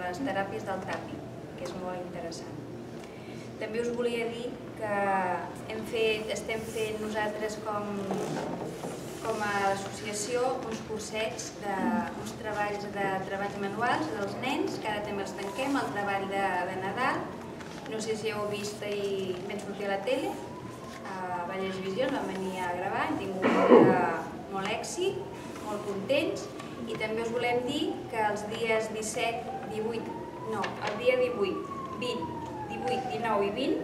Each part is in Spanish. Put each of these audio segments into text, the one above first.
les teràpies del tapping, que és molt interessant. També us volia dir que estem fent nosaltres com a associació uns cursets, uns treballs manuals dels nens, que ara també els tanquem, el treball de Nadal. No sé si heu vist i vam sortir a la tele, a diverses visions, vam venir a gravar, hem tingut molt èxit, molt contents, i també us volem dir que els dies 17, 18, no, el dia 18, 20, 18, 19 i 20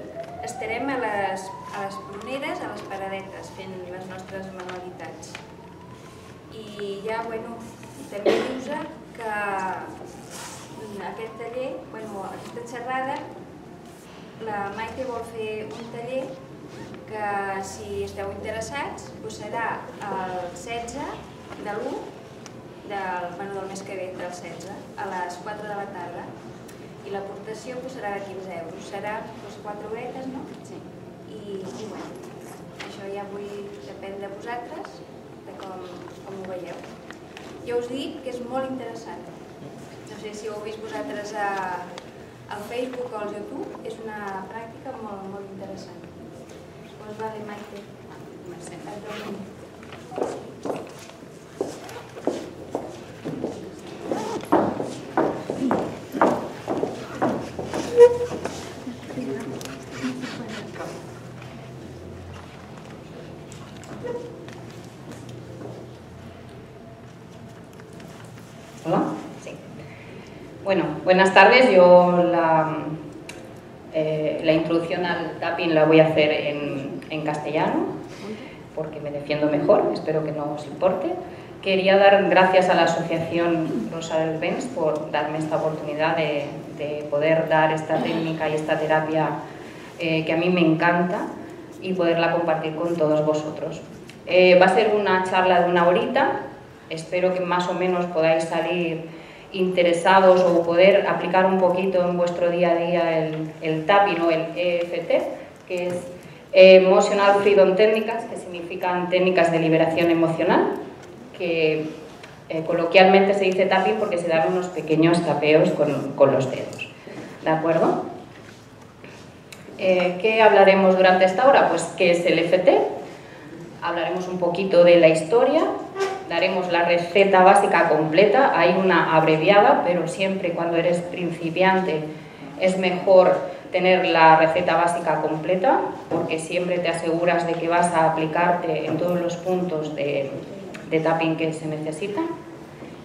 estarem a les pruneres, a les paradetes, fent les nostres manualitats. I ja, bueno, també dir-vos que aquest taller, aquesta xerrada, la Maite vol fer un taller que, si esteu interessats, serà el 16 de l'1 del mes que ve, del 16, a les 4 de la tarda. I l'aportació serà de 15 euros. Serà 4 horetes, no? Sí. I bueno, això ja depèn de vosaltres, de com ho veieu. Ja us dic que és molt interessant. No sé si ho heu vist vosaltres al Facebook o al YouTube, és una pràctica molt, molt interessant. Doncs vale, Maite. Merci. Hola. Sí. Bueno, buenas tardes. Yo la introducción al tapping la voy a hacer en castellano, porque me defiendo mejor, espero que no os importe. Quería dar gracias a la asociación Rosa del Vents por darme esta oportunidad de poder dar esta técnica y esta terapia que a mí me encanta y poderla compartir con todos vosotros. Va a ser una charla de 1 horita. Espero que más o menos podáis salir interesados o poder aplicar un poquito en vuestro día a día el tapping o el EFT, que es Emotional Freedom Techniques, que significan técnicas de liberación emocional, que coloquialmente se dice tapping porque se dan unos pequeños tapeos con los dedos. ¿De acuerdo? ¿Qué hablaremos durante esta hora? Pues qué es el EFT, hablaremos un poquito de la historia, daremos la receta básica completa, hay una abreviada, pero siempre cuando eres principiante es mejor tener la receta básica completa, porque siempre te aseguras de que vas a aplicarte en todos los puntos de tapping que se necesitan.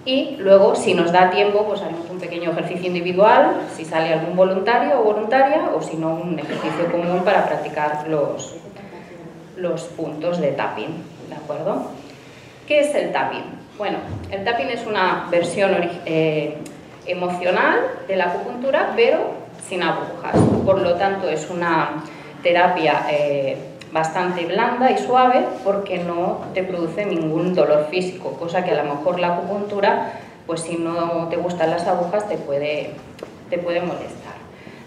Y luego, si nos da tiempo, pues haremos un pequeño ejercicio individual, si sale algún voluntario o voluntaria, o si no, un ejercicio común para practicar los puntos de tapping, ¿de acuerdo? ¿Qué es el tapping? Bueno, el tapping es una versión emocional de la acupuntura, pero sin agujas. Por lo tanto, es una terapia bastante blanda y suave porque no te produce ningún dolor físico, cosa que a lo mejor la acupuntura, pues si no te gustan las agujas, te puede molestar.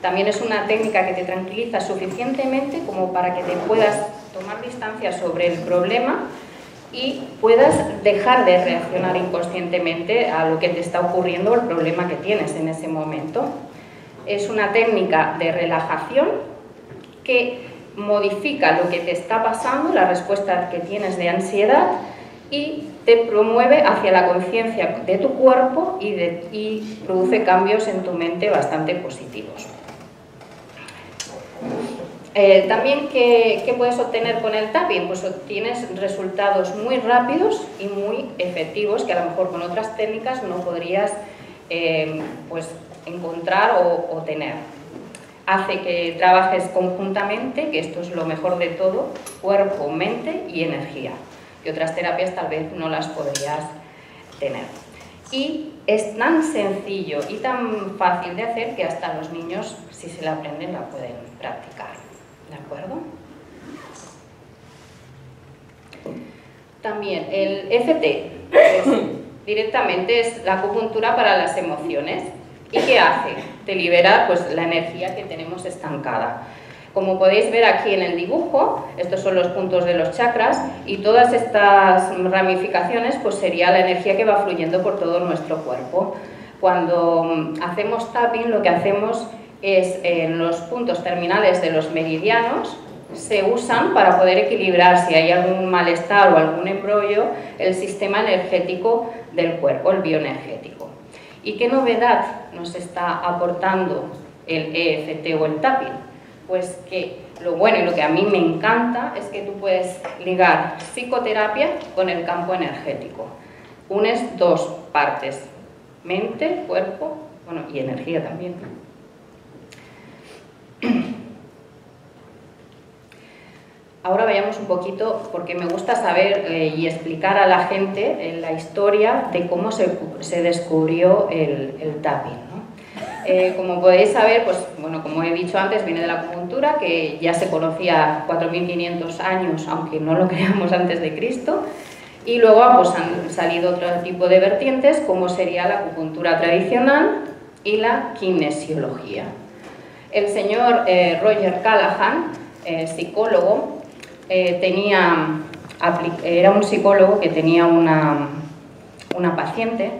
También es una técnica que te tranquiliza suficientemente como para que te puedas tomar distancia sobre el problema y puedas dejar de reaccionar inconscientemente a lo que te está ocurriendo o el problema que tienes en ese momento. Es una técnica de relajación que modifica lo que te está pasando, la respuesta que tienes de ansiedad, y te promueve hacia la conciencia de tu cuerpo y produce cambios en tu mente bastante positivos. También, ¿qué puedes obtener con el tapping? Pues obtienes resultados muy rápidos y muy efectivos que a lo mejor con otras técnicas no podrías pues encontrar o tener. Hace que trabajes conjuntamente, que esto es lo mejor de todo, cuerpo, mente y energía, que otras terapias tal vez no las podrías tener. Y es tan sencillo y tan fácil de hacer que hasta los niños, si se la aprenden, la pueden practicar. ¿De acuerdo? También el EFT directamente es la acupuntura para las emociones. ¿Y qué hace? Te libera pues, la energía que tenemos estancada. Como podéis ver aquí en el dibujo, estos son los puntos de los chakras y todas estas ramificaciones pues, sería la energía que va fluyendo por todo nuestro cuerpo. Cuando hacemos tapping, lo que hacemos es, en los puntos terminales de los meridianos, se usan para poder equilibrar, si hay algún malestar o algún embrollo, el sistema energético del cuerpo, el bioenergético. ¿Y qué novedad nos está aportando el EFT o el tapping? Pues que lo bueno y lo que a mí me encanta es que tú puedes ligar psicoterapia con el campo energético. Unes dos partes, mente, cuerpo, bueno, y energía también. Ahora vayamos un poquito, porque me gusta saber y explicar a la gente la historia de cómo se descubrió el tapping, ¿no? Como podéis saber, pues, bueno, como he dicho antes, viene de la acupuntura, que ya se conocía 4.500 años, aunque no lo creamos antes de Cristo, y luego pues, han salido otro tipo de vertientes, como sería la acupuntura tradicional y la kinesiología. El señor Roger Callahan, psicólogo, era un psicólogo que tenía una paciente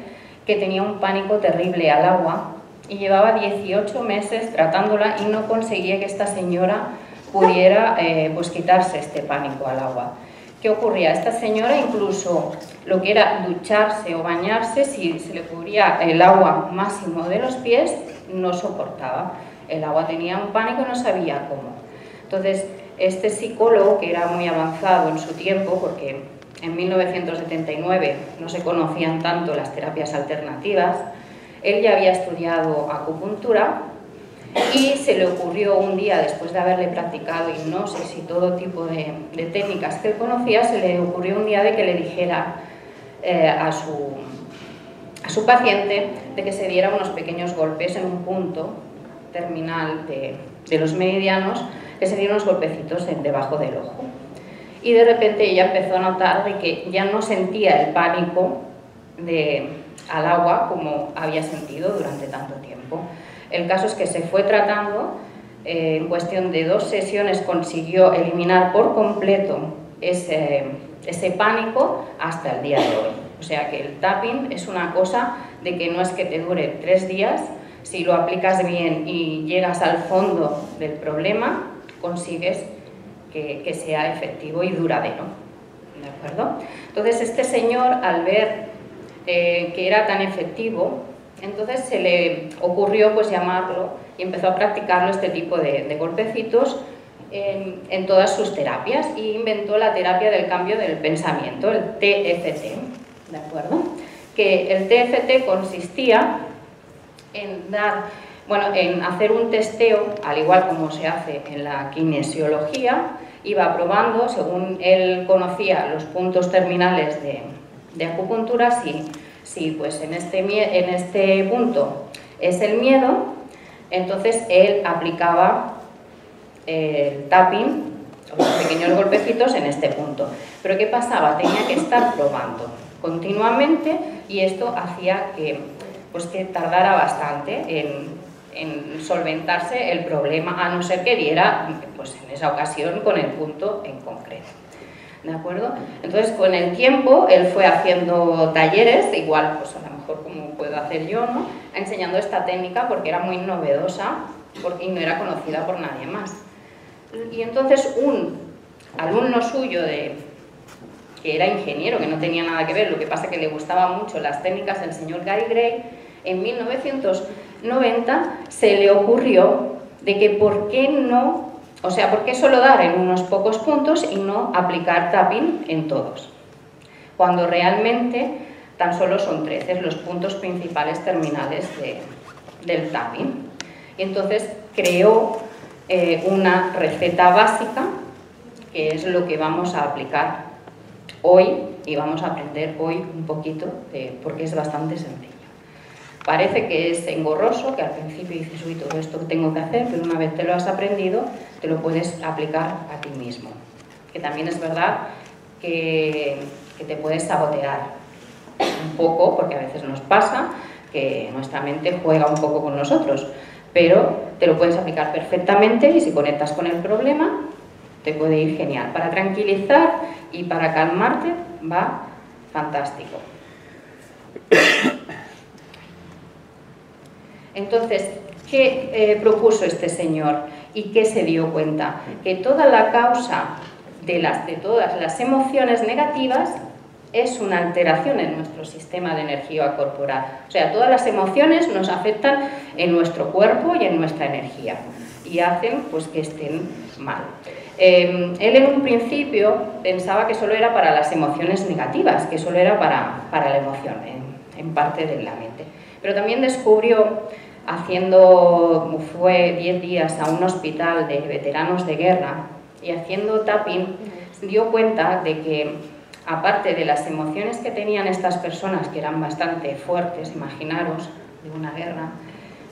que tenía un pánico terrible al agua y llevaba 18 meses tratándola y no conseguía que esta señora pudiera pues quitarse este pánico al agua. ¿Qué ocurría? Esta señora incluso lo que era ducharse o bañarse, si se le cubría el agua máximo de los pies, no soportaba. El agua tenía un pánico y no sabía cómo. Entonces, este psicólogo, que era muy avanzado en su tiempo, porque en 1979 no se conocían tanto las terapias alternativas, él ya había estudiado acupuntura y se le ocurrió un día, después de haberle practicado hipnosis y todo tipo de técnicas que él conocía, se le ocurrió un día de que le dijera a su paciente de que se diera unos pequeños golpes en un punto terminal de los meridianos, que se dieron unos golpecitos debajo del ojo. Y de repente ella empezó a notar de que ya no sentía el pánico al agua como había sentido durante tanto tiempo. El caso es que se fue tratando, en cuestión de 2 sesiones consiguió eliminar por completo ese pánico hasta el día de hoy. O sea que el tapping es una cosa de que no es que te dure 3 días, si lo aplicas bien y llegas al fondo del problema, consigues que sea efectivo y duradero. ¿De acuerdo? Entonces este señor, al ver que era tan efectivo, entonces se le ocurrió pues llamarlo y empezó a practicarlo este tipo de golpecitos en todas sus terapias y inventó la terapia del cambio del pensamiento, el TFT, ¿de acuerdo? Que el TFT consistía en hacer un testeo, al igual como se hace en la kinesiología, iba probando, según él conocía los puntos terminales de acupuntura, si pues en este punto es el miedo, entonces él aplicaba el tapping, los pequeños golpecitos en este punto. Pero ¿qué pasaba? Tenía que estar probando continuamente y esto hacía que tardara bastante en solventarse el problema, a no ser que diera, pues en esa ocasión, con el punto en concreto. ¿De acuerdo? Entonces, con el tiempo, él fue haciendo talleres, igual, pues a lo mejor como puedo hacer yo, ¿no? Enseñando esta técnica porque era muy novedosa y no era conocida por nadie más. Y entonces un alumno suyo que era ingeniero, que no tenía nada que ver, lo que pasa que le gustaban mucho las técnicas del señor Gary Gray, en 1990 se le ocurrió de que ¿por qué solo dar en unos pocos puntos y no aplicar tapping en todos? Cuando realmente tan solo son 13 los puntos principales terminales del tapping. Y entonces creó una receta básica, que es lo que vamos a aplicar hoy y vamos a aprender hoy un poquito, porque es bastante sencillo. Parece que es engorroso, que al principio dices, uy, todo esto que tengo que hacer, pero una vez te lo has aprendido, te lo puedes aplicar a ti mismo. Que también es verdad que te puedes sabotear un poco, porque a veces nos pasa que nuestra mente juega un poco con nosotros, pero te lo puedes aplicar perfectamente y si conectas con el problema, te puede ir genial. Para tranquilizar y para calmarte va fantástico. Entonces, ¿qué propuso este señor y qué se dio cuenta? Que toda la causa de todas las emociones negativas es una alteración en nuestro sistema de energía corporal. O sea, todas las emociones nos afectan en nuestro cuerpo y en nuestra energía y hacen pues que estén mal. Él en un principio pensaba que solo era para las emociones negativas, que solo era para la emoción, en parte de la mente. Pero también descubrió, fue 10 días a un hospital de veteranos de guerra y haciendo tapping, se dio cuenta de que, aparte de las emociones que tenían estas personas, que eran bastante fuertes, imaginaros, de una guerra,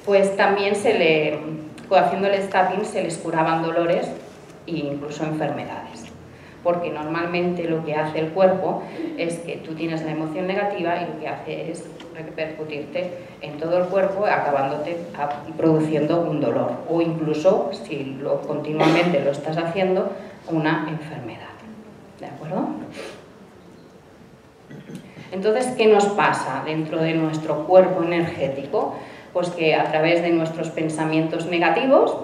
pues también haciéndoles tapping se les curaban dolores e incluso enfermedades. Porque normalmente lo que hace el cuerpo es que tú tienes la emoción negativa y lo que hace es repercutirte en todo el cuerpo, acabándote produciendo un dolor o incluso, si continuamente lo estás haciendo, una enfermedad. ¿De acuerdo? Entonces, ¿qué nos pasa dentro de nuestro cuerpo energético? Pues que a través de nuestros pensamientos negativos,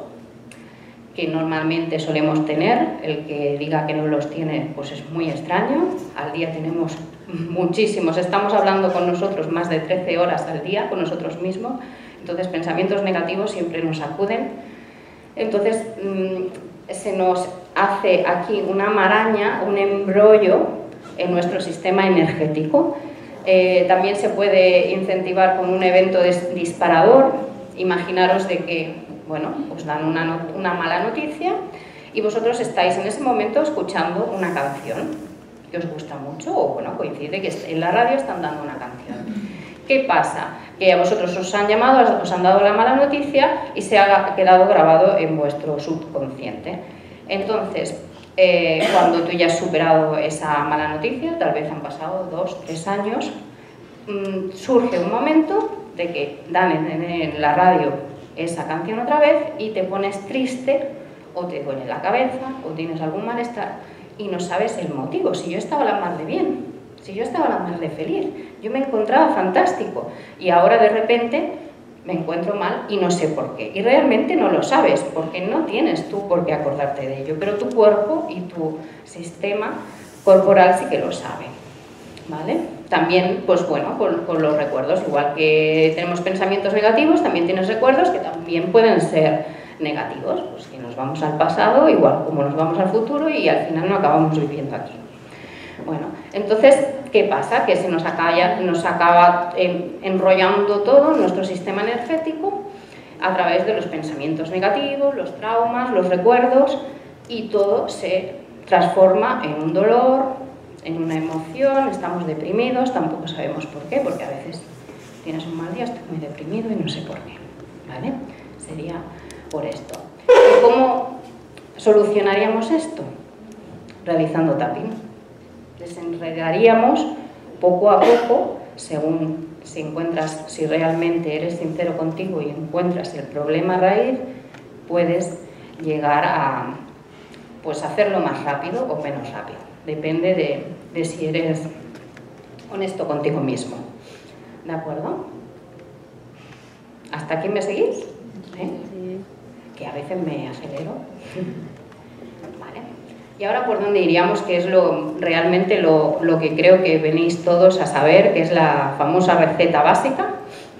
que normalmente solemos tener, el que diga que no los tiene pues es muy extraño, al día tenemos muchísimos, estamos hablando con nosotros más de 13 horas al día con nosotros mismos, entonces pensamientos negativos siempre nos acuden, entonces se nos hace aquí una maraña, un embrollo en nuestro sistema energético. También se puede incentivar con un evento disparador. Imaginaros de que, bueno, os dan una mala noticia y vosotros estáis en ese momento escuchando una canción que os gusta mucho o, bueno, coincide que en la radio están dando una canción. ¿Qué pasa? Que a vosotros os han llamado, os han dado la mala noticia y se ha quedado grabado en vuestro subconsciente. Entonces, cuando tú ya has superado esa mala noticia, tal vez han pasado 2 o 3 años, surge un momento de que dan en la radio esa canción otra vez y te pones triste o te duele la cabeza o tienes algún malestar y no sabes el motivo. Si yo estaba la mar de bien, si yo estaba la mar de feliz, yo me encontraba fantástico y ahora de repente me encuentro mal y no sé por qué. Y realmente no lo sabes porque no tienes tú por qué acordarte de ello, pero tu cuerpo y tu sistema corporal sí que lo saben, ¿vale? También, pues bueno, con los recuerdos, igual que tenemos pensamientos negativos, también tienes recuerdos que también pueden ser negativos, pues que nos vamos al pasado, igual como nos vamos al futuro y al final no acabamos viviendo aquí. Bueno, entonces, ¿qué pasa? Que se nos acaba enrollando todo nuestro sistema energético a través de los pensamientos negativos, los traumas, los recuerdos y todo se transforma en un dolor, en una emoción, estamos deprimidos, tampoco sabemos por qué, porque a veces tienes un mal día, estoy muy deprimido y no sé por qué, ¿vale? Sería por esto. ¿Y cómo solucionaríamos esto? Realizando tapping. Desenredaríamos poco a poco, según si realmente eres sincero contigo y encuentras el problema raíz, puedes llegar a pues hacerlo más rápido o menos rápido. Depende de si eres honesto contigo mismo. ¿De acuerdo? ¿Hasta aquí me seguís? Sí. Que a veces me acelero. Vale. Y ahora, ¿por dónde iríamos? Que es realmente lo que creo que venís todos a saber, que es la famosa receta básica.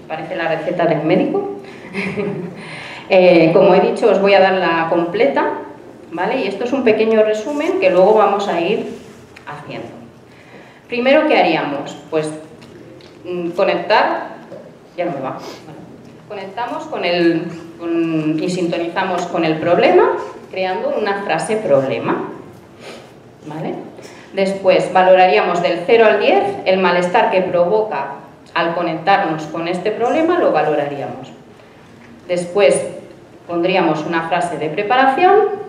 Parece la receta del médico. Como he dicho, os voy a dar la completa, ¿vale? Y esto es un pequeño resumen que luego vamos a ir haciendo. Primero, ¿qué haríamos? Pues conectar, ya no me va. Bueno, conectamos y sintonizamos con el problema, creando una frase problema, ¿vale? Después valoraríamos del 0 al 10 el malestar que provoca al conectarnos con este problema, lo valoraríamos. Después pondríamos una frase de preparación.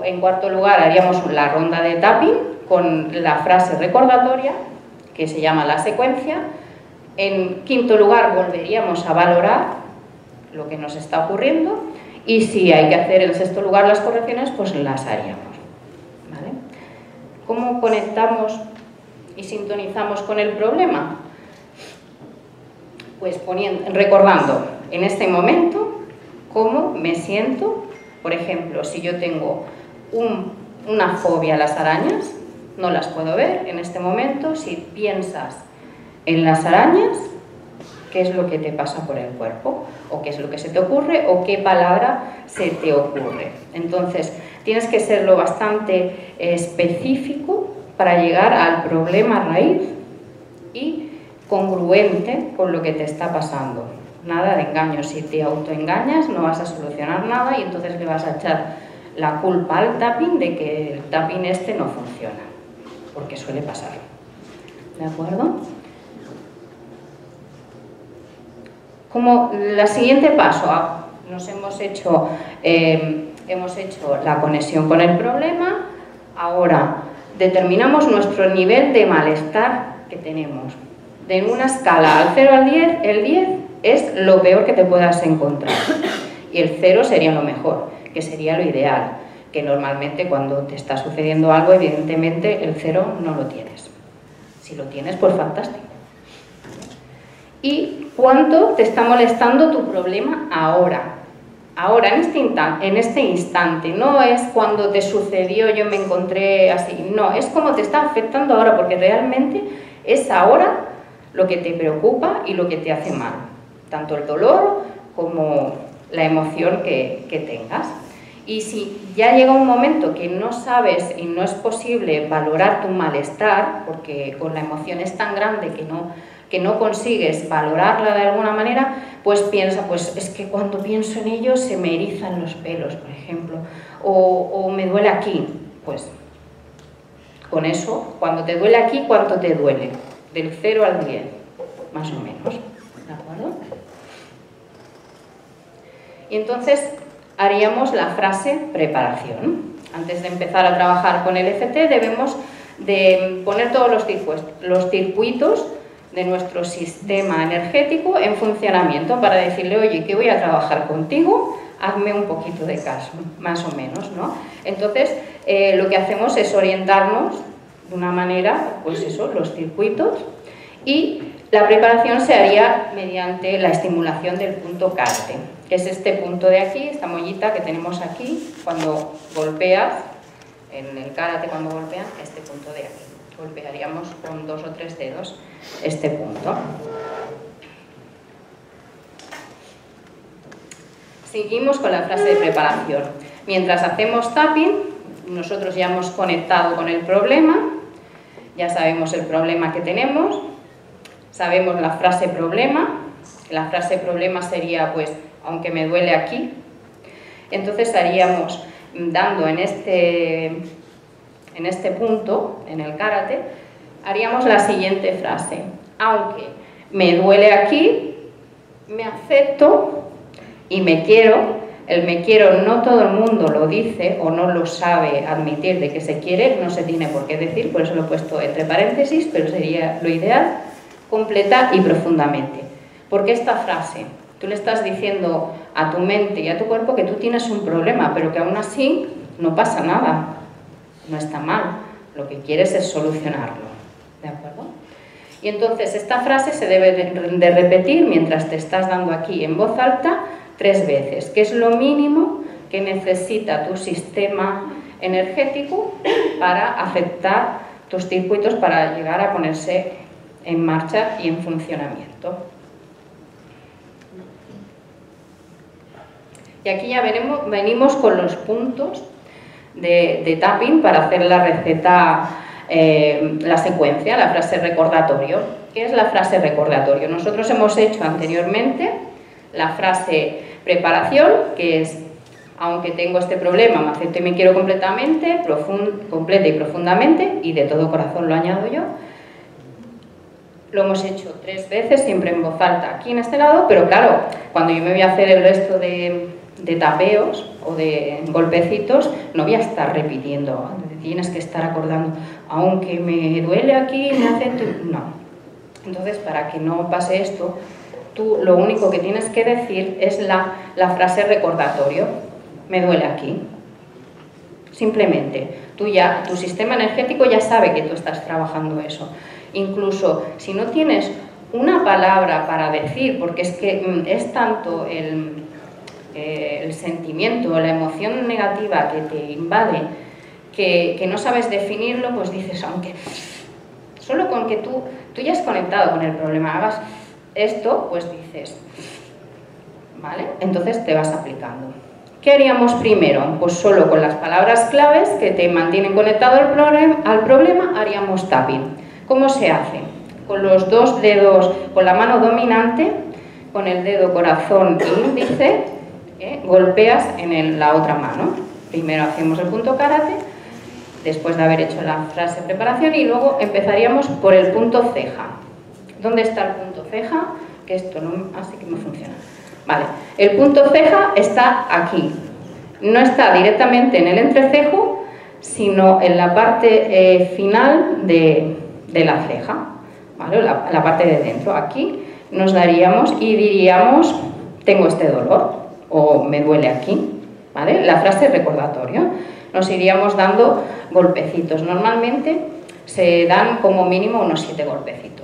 En cuarto lugar haríamos la ronda de tapping con la frase recordatoria, que se llama la secuencia. En quinto lugar volveríamos a valorar lo que nos está ocurriendo y si hay que hacer en sexto lugar las correcciones, pues las haríamos, ¿vale? ¿Cómo conectamos y sintonizamos con el problema? Pues recordando en este momento cómo me siento. Por ejemplo, si yo tengo una fobia a las arañas, no las puedo ver en este momento. Si piensas en las arañas, ¿qué es lo que te pasa por el cuerpo? ¿O qué es lo que se te ocurre? ¿O qué palabra se te ocurre? Entonces, tienes que serlo bastante específico para llegar al problema raíz y congruente con lo que te está pasando. Nada de engaños. Si te autoengañas, no vas a solucionar nada y entonces le vas a echar la culpa al tapping de que el tapping este no funciona, porque suele pasar. ¿De acuerdo? Como el siguiente paso, hemos hecho la conexión con el problema. Ahora determinamos nuestro nivel de malestar que tenemos. De una escala al 0 al 10, el 10 es lo peor que te puedas encontrar y el 0 sería lo mejor, que sería lo ideal, que normalmente cuando te está sucediendo algo, evidentemente el 0 no lo tienes. Si lo tienes, pues fantástico. ¿Y cuánto te está molestando tu problema ahora? Ahora, en este instante. No es cuando te sucedió, yo me encontré así. No, es como te está afectando ahora, porque realmente es ahora lo que te preocupa y lo que te hace mal. Tanto el dolor como la emoción que tengas. Y si ya llega un momento que no sabes y no es posible valorar tu malestar, porque con la emoción es tan grande que no consigues valorarla de alguna manera, pues piensa, pues es que cuando pienso en ello se me erizan los pelos, por ejemplo, o me duele aquí. Pues con eso, cuando te duele aquí, ¿cuánto te duele? Del 0 al 10, más o menos. ¿De acuerdo? Y entonces haríamos la frase preparación. Antes de empezar a trabajar con el EFT debemos de poner todos los circuitos de nuestro sistema energético en funcionamiento para decirle, oye, que voy a trabajar contigo, hazme un poquito de caso, más o menos, ¿no? Entonces, lo que hacemos es orientarnos de una manera, pues eso, los circuitos, y la preparación se haría mediante la estimulación del punto karate, que es este punto de aquí, esta mollita que tenemos aquí, cuando golpeas, en el karate cuando golpean, este punto de aquí. Golpearíamos con 2 o 3 dedos este punto. Seguimos con la frase de preparación. Mientras hacemos tapping, nosotros ya hemos conectado con el problema, ya sabemos el problema que tenemos, sabemos la frase problema. La frase problema sería, pues, aunque me duele aquí. Entonces haríamos, dando en este punto, en el karate, haríamos la siguiente frase. Aunque me duele aquí, me acepto y me quiero. El me quiero no todo el mundo lo dice o no lo sabe admitir de que se quiere, no se tiene por qué decir, por eso lo he puesto entre paréntesis, pero sería lo ideal, completa y profundamente. Porque esta frase, tú le estás diciendo a tu mente y a tu cuerpo que tú tienes un problema, pero que aún así no pasa nada. No está mal, lo que quieres es solucionarlo, ¿de acuerdo? Y entonces esta frase se debe de repetir mientras te estás dando aquí en voz alta 3 veces, que es lo mínimo que necesita tu sistema energético para afectar tus circuitos, para llegar a ponerse en marcha y en funcionamiento. Y aquí ya venimos con los puntos de tapping para hacer la receta, la secuencia, la frase recordatorio. ¿Qué es la frase recordatorio? Nosotros hemos hecho anteriormente la frase preparación, que es, aunque tengo este problema, me acepto y me quiero completamente, completa y profundamente, y de todo corazón lo añado yo. Lo hemos hecho 3 veces, siempre en voz alta aquí en este lado, pero claro, cuando yo me voy a hacer el resto de tapeos o de golpecitos, no voy a estar repitiendo, tienes que estar acordando, aunque me duele aquí, me acepto, no. Entonces, para que no pase esto, tú lo único que tienes que decir es la frase recordatorio, me duele aquí. Simplemente, tu sistema energético ya sabe que tú estás trabajando eso. Incluso si no tienes una palabra para decir, porque es que es tanto el sentimiento, la emoción negativa que te invade, que no sabes definirlo, pues dices, aunque solo con que tú ya has conectado con el problema, hagas esto, pues dices, ¿vale? Entonces te vas aplicando. ¿Qué haríamos primero? Pues solo con las palabras claves que te mantienen conectado al problema haríamos tapping. ¿Cómo se hace? Con los dos dedos, con la mano dominante, con el dedo corazón e índice, golpeas en la otra mano. Primero hacemos el punto karate, después de haber hecho la frase preparación, y luego empezaríamos por el punto ceja. ¿Dónde está el punto ceja? Que esto no, así que no funciona. Vale, el punto ceja está aquí. No está directamente en el entrecejo, sino en la parte final de la ceja, ¿vale? La parte de dentro. Aquí nos daríamos y diríamos, tengo este dolor, o me duele aquí, ¿vale? La frase recordatorio. Nos iríamos dando golpecitos. Normalmente se dan como mínimo unos 7 golpecitos.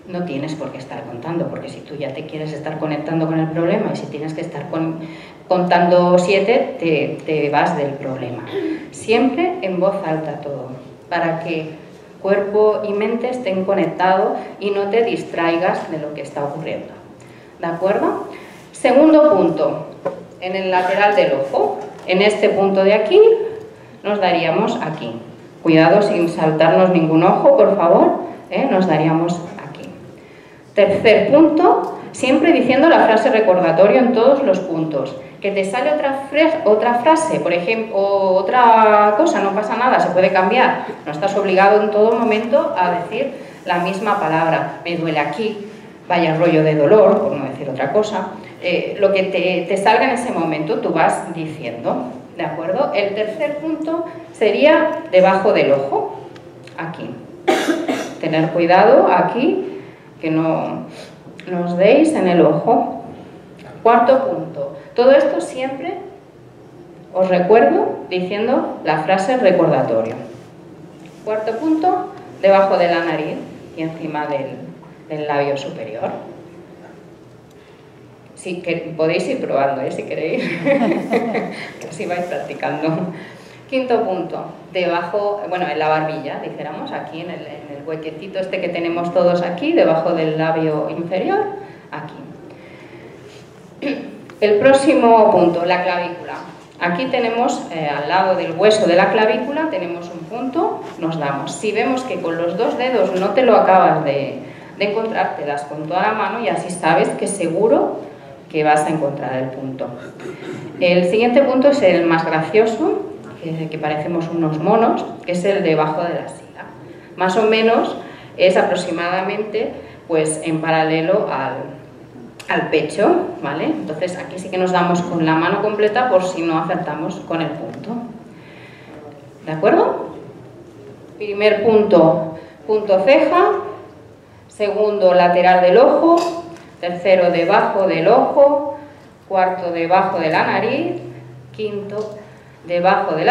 No tienes por qué estar contando, porque si tú ya te quieres estar conectando con el problema y si tienes que estar contando 7, te vas del problema. Siempre en voz alta todo, para que cuerpo y mente estén conectados y no te distraigas de lo que está ocurriendo. ¿De acuerdo? Segundo punto, en el lateral del ojo. En este punto de aquí nos daríamos aquí. Cuidado sin saltarnos ningún ojo, por favor, nos daríamos aquí. Tercer punto, siempre diciendo la frase recordatorio en todos los puntos. Que te sale otra frase, por ejemplo, o otra cosa, no pasa nada, se puede cambiar. No estás obligado en todo momento a decir la misma palabra. Me duele aquí, vaya rollo de dolor, por no decir otra cosa. Lo que te salga en ese momento tú vas diciendo, ¿de acuerdo? El tercer punto sería debajo del ojo, aquí. Tener cuidado aquí, que no os deis en el ojo. Cuarto punto. Todo esto siempre os recuerdo diciendo la frase recordatorio. Cuarto punto, debajo de la nariz y encima del labio superior. Sí, que podéis ir probando, si queréis. Así vais practicando. Quinto punto, debajo, bueno, en la barbilla, dijéramos, aquí en el huequecito este que tenemos todos aquí, debajo del labio inferior, aquí. El próximo punto, la clavícula. Aquí tenemos, al lado del hueso de la clavícula, tenemos un punto, nos damos. Si vemos que con los dos dedos no te lo acabas de encontrar, te das con toda la mano y así sabes que seguro que vas a encontrar el punto. El siguiente punto es el más gracioso, que parecemos unos monos, que es el debajo de la sila. Más o menos es aproximadamente pues en paralelo al pecho, ¿vale? Entonces aquí sí que nos damos con la mano completa por si no acertamos con el punto. ¿De acuerdo? Primer punto, punto ceja. Segundo, lateral del ojo. Tercero, debajo del ojo. Cuarto, debajo de la nariz. Quinto, debajo de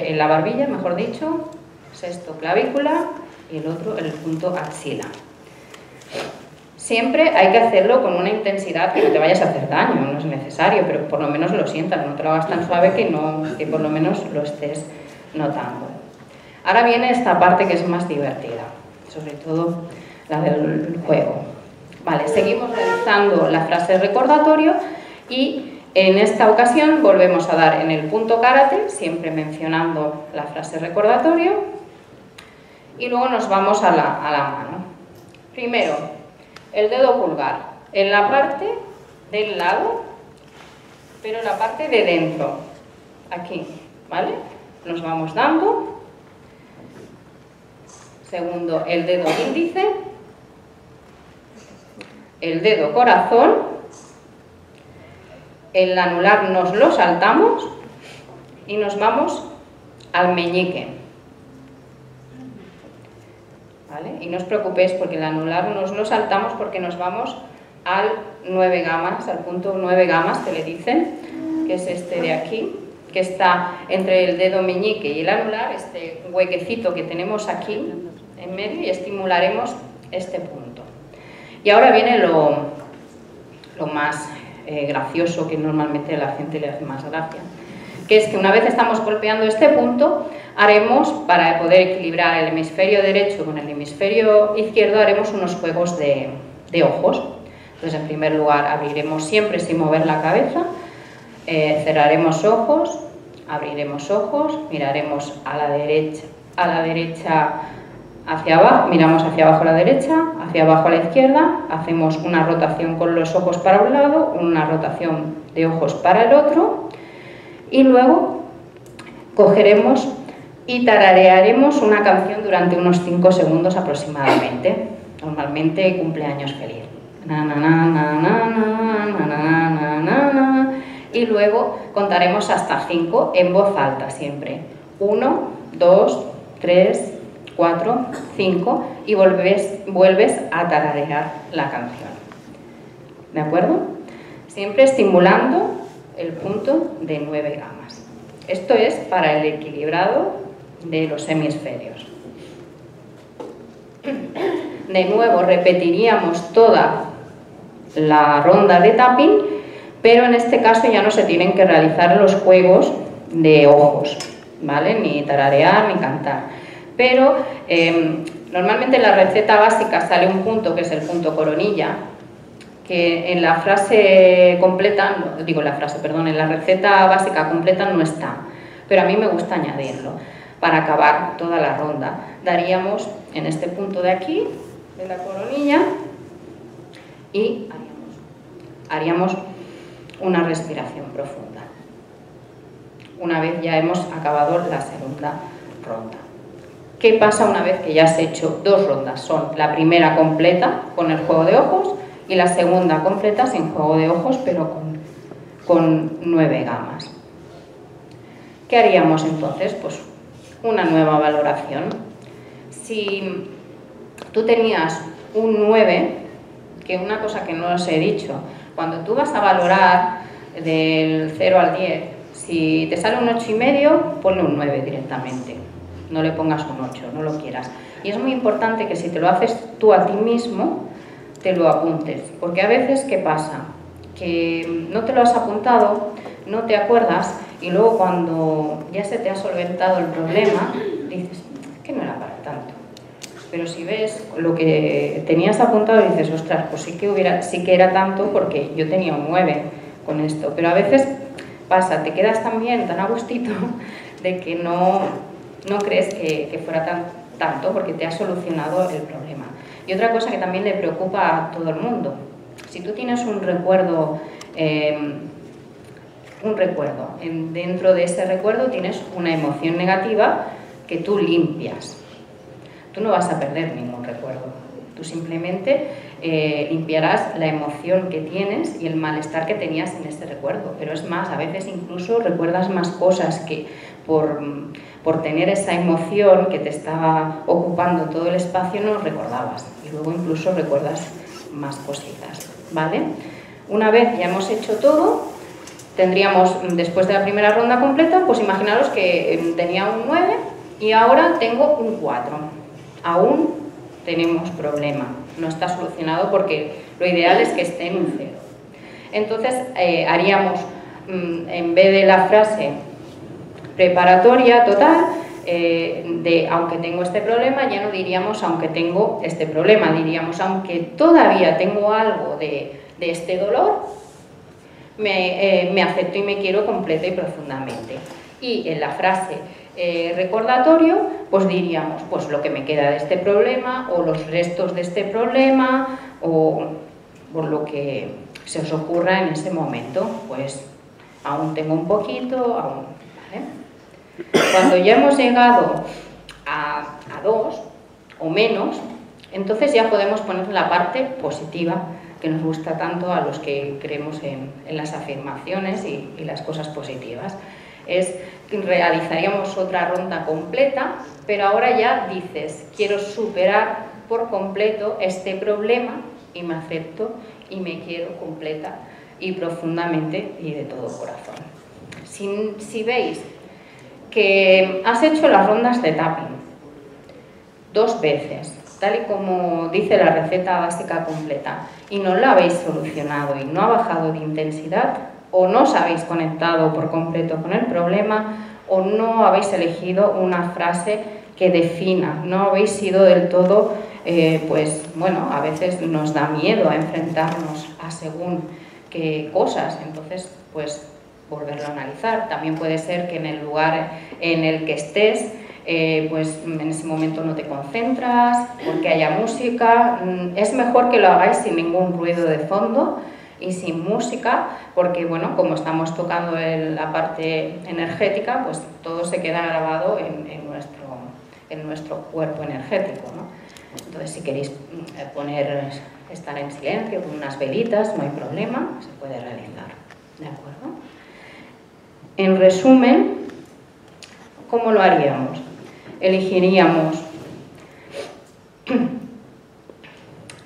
en la barbilla, mejor dicho. Sexto, clavícula. Y el otro, el punto axila. Siempre hay que hacerlo con una intensidad que no te vayas a hacer daño, no es necesario, pero por lo menos lo sientas, no te lo hagas tan suave que por lo menos lo estés notando. Ahora viene esta parte que es más divertida, sobre todo la del juego. Vale, seguimos realizando la frase recordatorio y en esta ocasión volvemos a dar en el punto karate, siempre mencionando la frase recordatorio, y luego nos vamos a la mano. Primero, el dedo pulgar en la parte del lado, pero en la parte de dentro, aquí, ¿vale? Nos vamos dando. Segundo, el dedo índice, el dedo corazón, el anular nos lo saltamos y nos vamos al meñique. ¿Vale? Y no os preocupéis porque el anular nos lo saltamos porque nos vamos al 9 gamas, al punto 9 gamas que le dicen, que es este de aquí, que está entre el dedo meñique y el anular, este huequecito que tenemos aquí en medio, y estimularemos este punto. Y ahora viene lo más gracioso, que normalmente a la gente le hace más gracia, que es que una vez estamos golpeando este punto, haremos, para poder equilibrar el hemisferio derecho con el hemisferio izquierdo, haremos unos juegos de ojos. Entonces, en primer lugar, abriremos siempre sin mover la cabeza, cerraremos ojos, abriremos ojos, miraremos a la derecha hacia abajo, miramos hacia abajo a la derecha, hacia abajo a la izquierda, hacemos una rotación con los ojos para un lado, una rotación de ojos para el otro, y luego cogeremos y tararearemos una canción durante unos 5 segundos aproximadamente, normalmente cumpleaños feliz. Na, na, na, na, na, na, na, na, na, na. Y luego contaremos hasta 5 en voz alta siempre. 1, 2, 3, 4, 5 y vuelves a tararear la canción. ¿De acuerdo? Siempre estimulando el punto de 9 gamas. Esto es para el equilibrado de los hemisferios. De nuevo repetiríamos toda la ronda de tapping, pero en este caso ya no se tienen que realizar los juegos de ojos, ¿vale? Ni tararear ni cantar. Pero normalmente en la receta básica sale un punto que es el punto coronilla, que en la frase completa, en la receta básica completa no está, pero a mí me gusta añadirlo. Para acabar toda la ronda daríamos en este punto de aquí, de la coronilla, y haríamos una respiración profunda. Una vez ya hemos acabado la segunda ronda. ¿Qué pasa una vez que ya has hecho 2 rondas? Son la primera completa con el juego de ojos y la segunda completa sin juego de ojos, pero con 9 gamas. ¿Qué haríamos entonces? Pues una nueva valoración. Si tú tenías un 9, que una cosa que no os he dicho, cuando tú vas a valorar del 0 al 10, si te sale un 8,5, ponle un 9 directamente. No le pongas un 8, no lo quieras. Y es muy importante que si te lo haces tú a ti mismo, te lo apuntes. Porque a veces, ¿qué pasa? Que no te lo has apuntado, no te acuerdas, y luego cuando ya se te ha solventado el problema, dices, es que no era para tanto. Pero si ves lo que tenías apuntado, dices, ostras, pues sí que era tanto, porque yo tenía un 9 con esto. Pero a veces pasa, te quedas también tan a gustito de que no crees que fuera tanto, porque te ha solucionado el problema. Y otra cosa que también le preocupa a todo el mundo, si tú tienes un recuerdo, dentro de ese recuerdo tienes una emoción negativa que tú limpias. Tú no vas a perder ningún recuerdo, tú simplemente limpiarás la emoción que tienes y el malestar que tenías en ese recuerdo. Pero es más, a veces incluso recuerdas más cosas que por tener esa emoción que te estaba ocupando todo el espacio no recordabas. Y luego incluso recuerdas más cositas, ¿vale? Una vez ya hemos hecho todo, tendríamos, después de la primera ronda completa, pues imaginaros que tenía un 9 y ahora tengo un 4. Aún tenemos problema, no está solucionado porque lo ideal es que esté en un 0. Entonces haríamos, en vez de la frase preparatoria total, de aunque tengo este problema, ya no diríamos aunque tengo este problema, diríamos aunque todavía tengo algo de este dolor, me acepto y me quiero completa y profundamente. Y en la frase recordatorio, pues diríamos pues lo que me queda de este problema o los restos de este problema o por lo que se os ocurra en ese momento, pues aún tengo un poquito, aún, ¿vale? Cuando ya hemos llegado a 2 o menos, entonces ya podemos poner la parte positiva que nos gusta tanto a los que creemos en las afirmaciones y las cosas positivas. Es que realizaríamos otra ronda completa, pero ahora ya dices, quiero superar por completo este problema y me acepto y me quiero completa y profundamente y de todo corazón. Si veis que has hecho las rondas de tapping 2 veces tal y como dice la receta básica completa, y no la habéis solucionado y no ha bajado de intensidad, o no os habéis conectado por completo con el problema, o no habéis elegido una frase que defina, no habéis sido del todo, pues bueno, a veces nos da miedo a enfrentarnos a según qué cosas, entonces pues volverlo a analizar. También puede ser que en el lugar en el que estés, pues en ese momento no te concentras, porque haya música. Es mejor que lo hagáis sin ningún ruido de fondo y sin música, porque bueno, como estamos tocando la parte energética, pues todo se queda grabado en nuestro cuerpo energético, ¿no? Entonces, si queréis estar en silencio con unas velitas, no hay problema, se puede realizar, ¿de acuerdo? En resumen, ¿cómo lo haríamos? Elegiríamos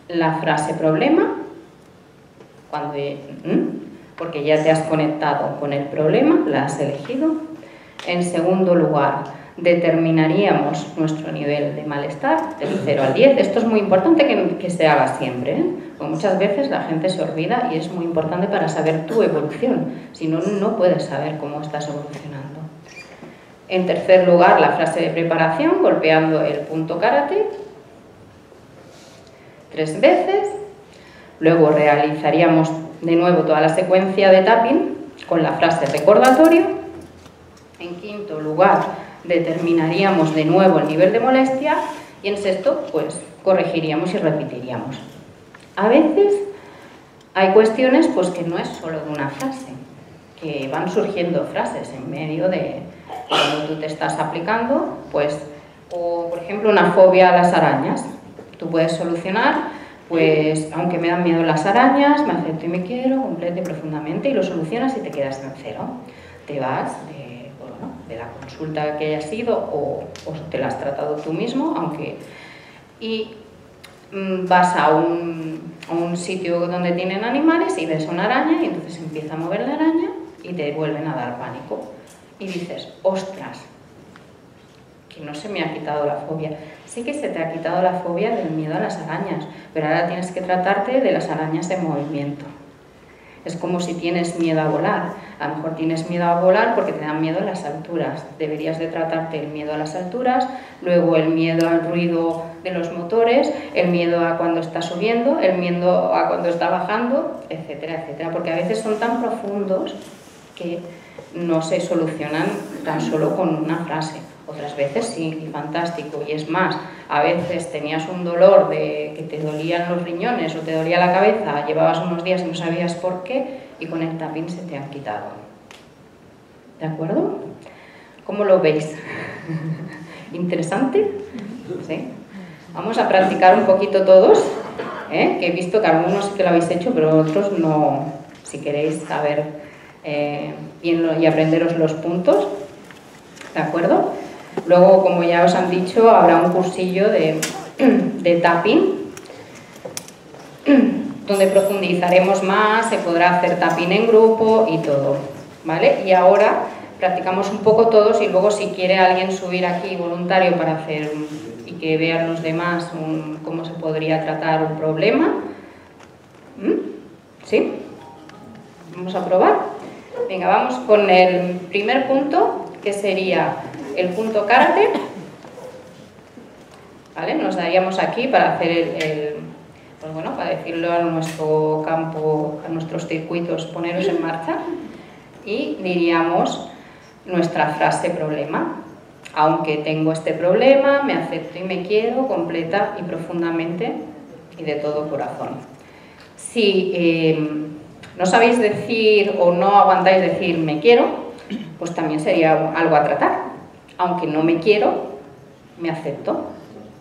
la frase problema, porque ya te has conectado con el problema, la has elegido. En segundo lugar, determinaríamos nuestro nivel de malestar del 0 al 10. Esto es muy importante que se haga siempre, ¿eh? Porque muchas veces la gente se olvida y es muy importante para saber tu evolución. Si no, no puedes saber cómo estás evolucionando. En tercer lugar, la frase de preparación, golpeando el punto karate 3 veces. Luego realizaríamos de nuevo toda la secuencia de tapping con la frase recordatorio. En quinto lugar, determinaríamos de nuevo el nivel de molestia. Y en sexto, pues corregiríamos y repetiríamos. A veces hay cuestiones pues que no es solo de una frase, que van surgiendo frases en medio de cuando tú te estás aplicando, pues, o por ejemplo una fobia a las arañas. Tú puedes solucionar, pues, aunque me dan miedo las arañas, me acepto y me quiero, completo y profundamente, y lo solucionas y te quedas en 0. Te vas de la consulta que hayas ido o te la has tratado tú mismo, y vas a un sitio donde tienen animales y ves una araña y entonces empieza a mover la araña y te vuelven a dar pánico. Y dices, ostras, que no se me ha quitado la fobia. Sí que se te ha quitado la fobia del miedo a las arañas, pero ahora tienes que tratarte de las arañas en movimiento. Es como si tienes miedo a volar. A lo mejor tienes miedo a volar porque te dan miedo a las alturas. Deberías de tratarte el miedo a las alturas, luego el miedo al ruido de los motores, el miedo a cuando está subiendo, el miedo a cuando está bajando, etcétera, etcétera. Porque a veces son tan profundos que no se solucionan tan solo con una frase. Otras veces sí, y fantástico. Y es más, a veces tenías un dolor de que te dolían los riñones o te dolía la cabeza, llevabas unos días y no sabías por qué, y con el tapping se te han quitado. ¿De acuerdo? ¿Cómo lo veis? ¿Interesante? ¿Sí? Vamos a practicar un poquito todos, que he visto que algunos sí que lo habéis hecho, pero otros no, si queréis saber bien y aprenderos los puntos. ¿De acuerdo? Luego, como ya os han dicho, habrá un cursillo de tapping donde profundizaremos más, se podrá hacer tapping en grupo y todo, ¿vale? Y ahora practicamos un poco todos y luego si quiere alguien subir aquí voluntario para hacer y que vean los demás cómo se podría tratar un problema. ¿Sí? ¿Vamos a probar? Venga, vamos con el primer punto, que sería el punto karate, ¿vale? Nos daríamos aquí para hacer pues bueno, para decirlo a nuestro campo, a nuestros circuitos, poneros en marcha, y diríamos nuestra frase problema. Aunque tengo este problema, me acepto y me quiero completa y profundamente y de todo corazón. Si no sabéis decir o no aguantáis decir me quiero, pues también sería algo a tratar. Aunque no me quiero, me acepto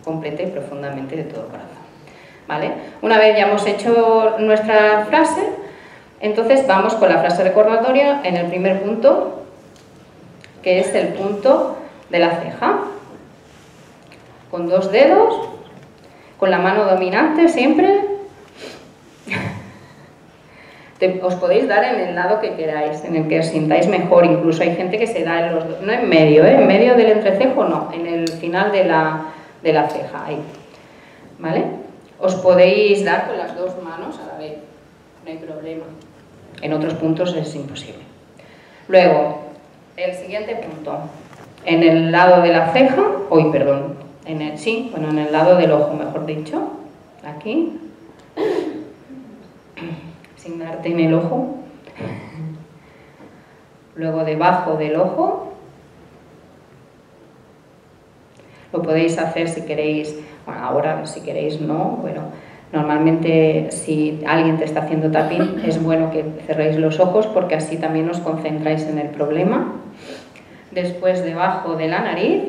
completa y profundamente de todo corazón. ¿Vale? Una vez ya hemos hecho nuestra frase, entonces vamos con la frase recordatoria en el primer punto, que es el punto de la ceja. Con 2 dedos, con la mano dominante siempre. Os podéis dar en el lado que queráis, en el que os sintáis mejor. Incluso hay gente que se da en los, no en medio, en medio del entrecejo, no, en el final de la ceja, ahí. ¿vale? Os podéis dar con las dos manos a la vez, no hay problema. En otros puntos es imposible. Luego, el siguiente punto. En el lado de la ceja, en el lado del ojo, mejor dicho, aquí, sin darte en el ojo. Luego debajo del ojo, lo podéis hacer si queréis, bueno, ahora si queréis no, bueno, normalmente si alguien te está haciendo tapping es bueno que cerréis los ojos porque así también os concentráis en el problema. Después debajo de la nariz.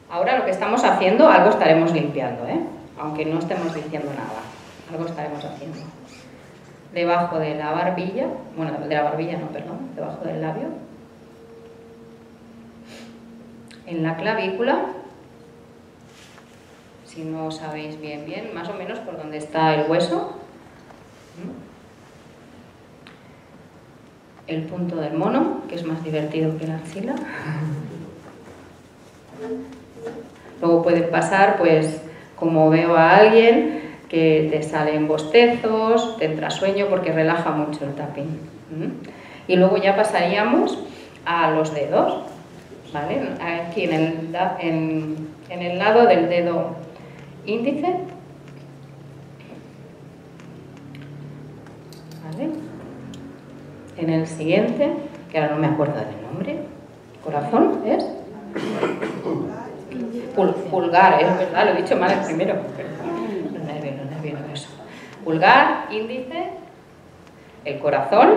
Ahora lo que estamos haciendo, algo estaremos limpiando, aunque no estemos diciendo nada, algo estaremos haciendo. Debajo de la barbilla, debajo del labio. En la clavícula, si no sabéis bien, más o menos por donde está el hueso. El punto del mono, que es más divertido que la axila. Luego puede pasar, pues, como veo a alguien que te salen bostezos, te entra sueño porque relaja mucho el tapping. Y luego ya pasaríamos a los dedos, ¿vale? Aquí en el lado del dedo índice, ¿vale? En el siguiente, que ahora no me acuerdo del nombre, corazón, ¿es? Pulgar, es verdad, lo he dicho mal el primero. Los nervios, eso. Pulgar, índice, el corazón.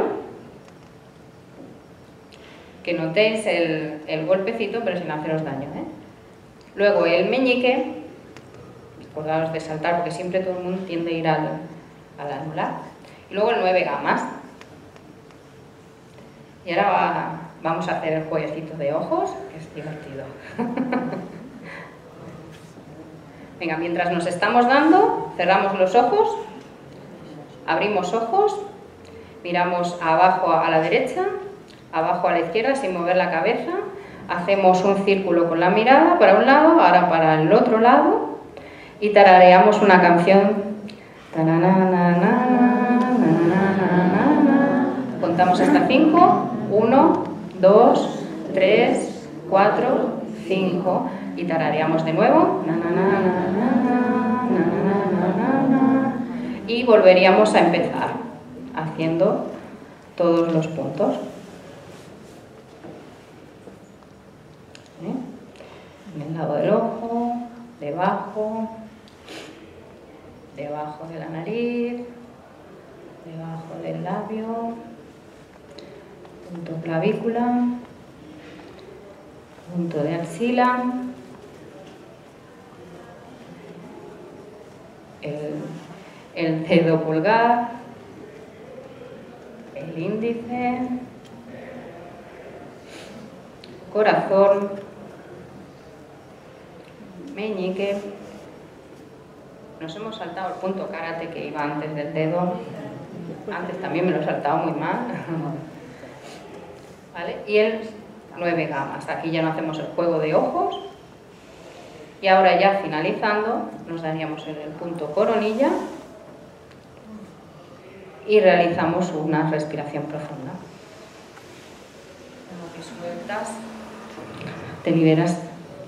Que notéis el golpecito, pero sin haceros daño, Luego el meñique, acordaos de saltar, porque siempre todo el mundo tiende a ir al anular. Y luego el 9 gamas. Y ahora vamos a hacer el jueguecito de ojos, que es divertido. Venga, mientras nos estamos dando, cerramos los ojos, abrimos ojos, miramos abajo a la derecha, abajo a la izquierda sin mover la cabeza, hacemos un círculo con la mirada para un lado, ahora para el otro lado y tarareamos una canción. Contamos hasta 5, 1, 2, 3, 4, 5 y tarareamos de nuevo y volveríamos a empezar haciendo todos los puntos. En el lado del ojo, debajo de la nariz, debajo del labio, punto clavícula, punto de axila, el dedo pulgar, el índice, corazón, meñique. Nos hemos saltado el punto karate que iba antes del dedo. Antes también me lo he saltado muy mal. ¿Vale? Y el 9 gamas. Aquí ya no hacemos el juego de ojos. Y ahora ya finalizando, nos daríamos en el punto coronilla y realizamos una respiración profunda. Luego que sueltas, te liberas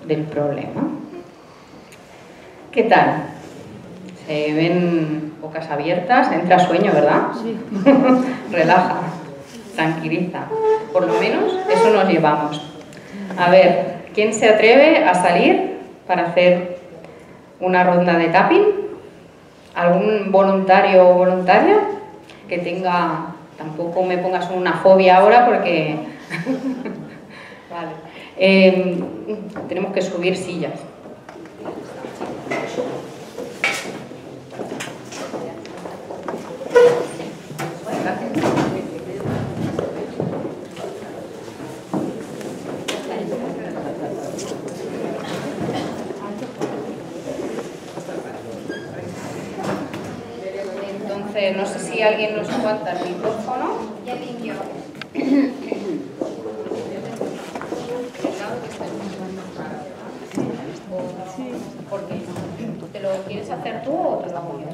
del problema. ¿Qué tal? Se ven bocas abiertas, entra sueño, ¿verdad? Sí. Relaja, tranquiliza. Por lo menos eso nos llevamos. A ver, ¿quién se atreve a salir para hacer una ronda de tapping? ¿Algún voluntario o voluntaria que tenga... Tampoco me pongas una fobia ahora porque... Vale. Tenemos que subir sillas. Entonces, no sé si alguien nos aguanta el micrófono. Ya limpio. El lado que está quieres hacer tú o te lo hago yo?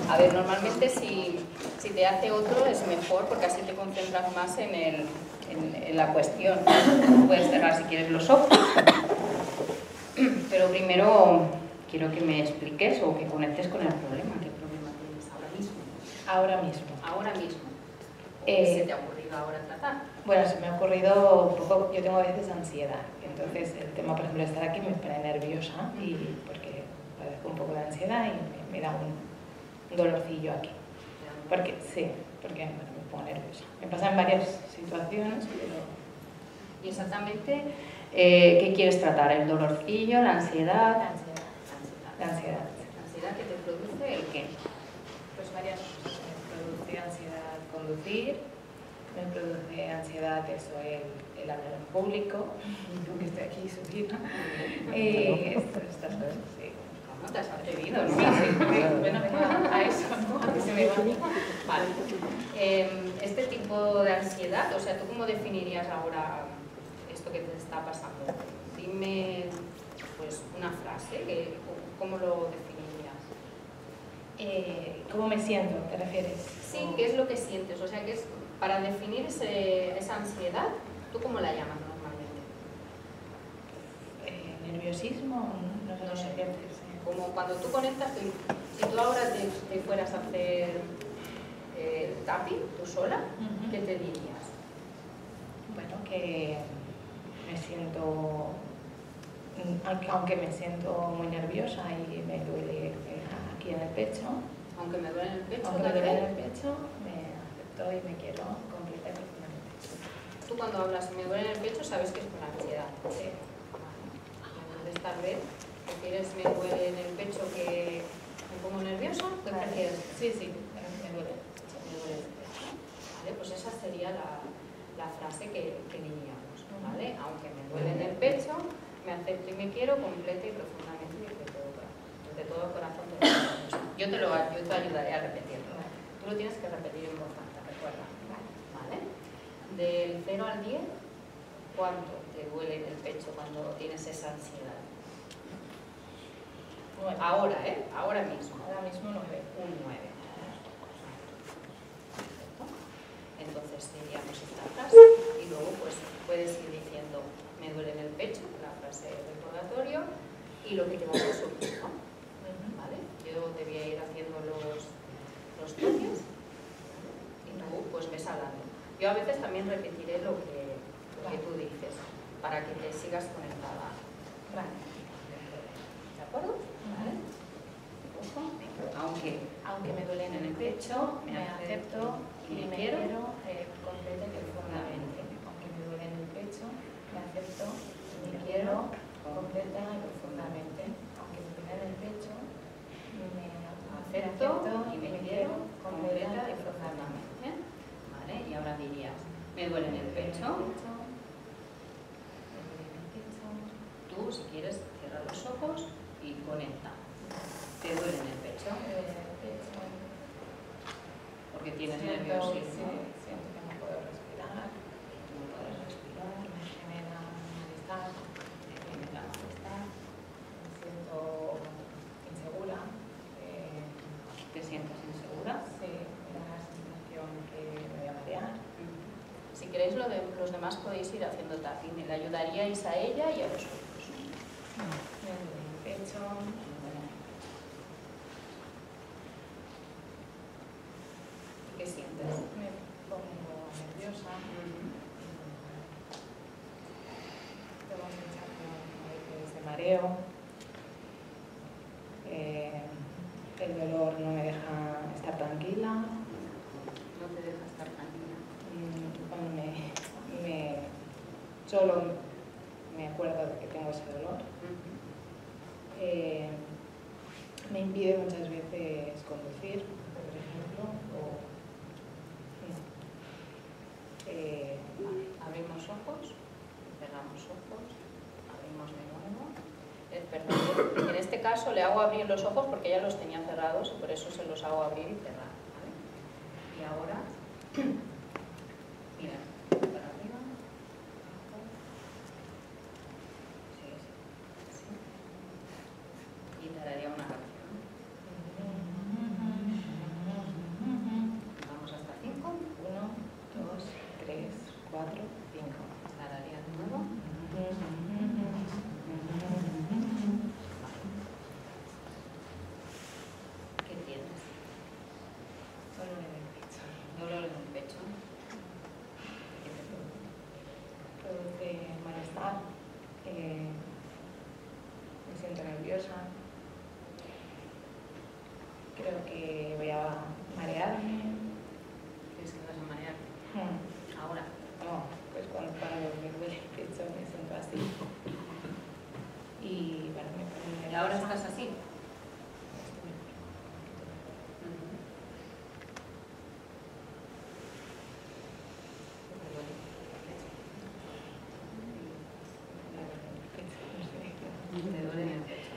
A ver, normalmente si te hace otro es mejor porque así te concentras más en la cuestión. Puedes cerrar si quieres los ojos, pero primero quiero que me expliques o que conectes con el problema. ¿Qué problema tienes ahora mismo? Ahora mismo. Ahora mismo. ¿Qué se te ha ocurrido ahora tratar? Bueno, se me ha ocurrido un poco, yo tengo a veces ansiedad, entonces el tema, por ejemplo, de estar aquí me pone nerviosa y porque padezco un poco de ansiedad y me da un dolorcillo aquí. Porque bueno, me pongo nerviosa. Me pasa en varias situaciones, pero... ¿Y exactamente qué quieres tratar? ¿El dolorcillo, la ansiedad? La ansiedad. ¿La ansiedad que te produce el qué? Pues varias cosas. Me produce ansiedad conducir, me produce ansiedad eso, el hablar en público, aunque estoy aquí subida. Estas cosas, sí. ¿Cómo te has atrevido, no? Bueno, a eso, ¿no? A que se me va. Vale. Este tipo de ansiedad, o sea, ¿tú cómo definirías ahora esto que te está pasando? Dime, pues, una frase, ¿cómo lo definirías? ¿Cómo me siento, te refieres? Sí, ¿qué es lo que sientes? O sea, que es para definir esa ansiedad, ¿tú cómo la llamas normalmente? ¿Nerviosismo? No sé qué decir. Como cuando tú conectas, si tú ahora te fueras a hacer tapping, tú sola, ¿qué te dirías? Bueno, que me siento, aunque me siento muy nerviosa y me duele aquí en el pecho, Aunque me duele en el pecho, me acepto y me quiero completa y profundamente. Tú cuando hablas me duele en el pecho sabes que es por ansiedad. Sí. Entonces tal vez prefieres me duele en el pecho que me pongo nerviosa, ¿qué prefieres? Sí, me duele. Me duele el pecho. Vale, pues esa sería la frase que diríamos, ¿vale? Aunque me duele en el pecho, me acepto y me quiero completa y profundamente de todo corazón. Yo te ayudaré a repetirlo. Tú lo tienes que repetir en voz alta, recuerda. ¿Vale? Del 0 al 10, ¿cuánto te duele en el pecho cuando tienes esa ansiedad? Bueno, ahora, ahora mismo. Ahora mismo 9. Un 9. Entonces diríamos esta frase y luego pues puedes ir diciendo me duele en el pecho, la frase del recordatorio, y lo que te vaya surgiendo, ¿vale? Yo te voy a ir haciendo los toques y tú pues ves hablando. Yo a veces también repetiré lo que tú dices para que te sigas conectada. Vale. ¿De acuerdo? ¿Vale? Aunque me duele en el pecho, me acepto y me quiero completa y profundamente. Aunque me duele en el pecho, me acepto y me quiero completa y profundamente. Aunque me duele en el pecho, me acepto y me quiero completa y profundamente. ¿Vale? Y ahora dirías, me duele en el pecho. Tú, si quieres, cierra los ojos y conecta. ¿Te duele en el pecho? Porque tienes nerviosismo. Siento que no puedo respirar. No puedes respirar. Me genera malestar. Te genera malestar. Me siento insegura. ¿Te sientes insegura? Sí, me da la sensación que me voy a marear. Si queréis, los demás podéis ir haciendo tapping. Le ayudaríais a ella y a los otros. Me duele el pecho. ¿Qué sientes? Me pongo nerviosa. Tengo sensación a veces de mareo. El dolor no me deja estar tranquila. No te deja estar tranquila. Cuando solo me acuerdo de que tengo ese dolor. Me impide muchas veces conducir, por ejemplo. Vale. Abrimos ojos, cerramos ojos, abrimos de nuevo. Perdón, en este caso le hago abrir los ojos porque ya los tenía cerrados y por eso se los hago abrir y cerrar. ¿Vale? Y ahora, mira, para arriba, abajo, sí, sí, sí. Creo que voy a marearme. ¿Crees que vas a marear? Ahora. No, pues cuando me duele el pecho me siento así. Y bueno, me pone ¿Y ahora estás así? ¿Te duele en el pecho?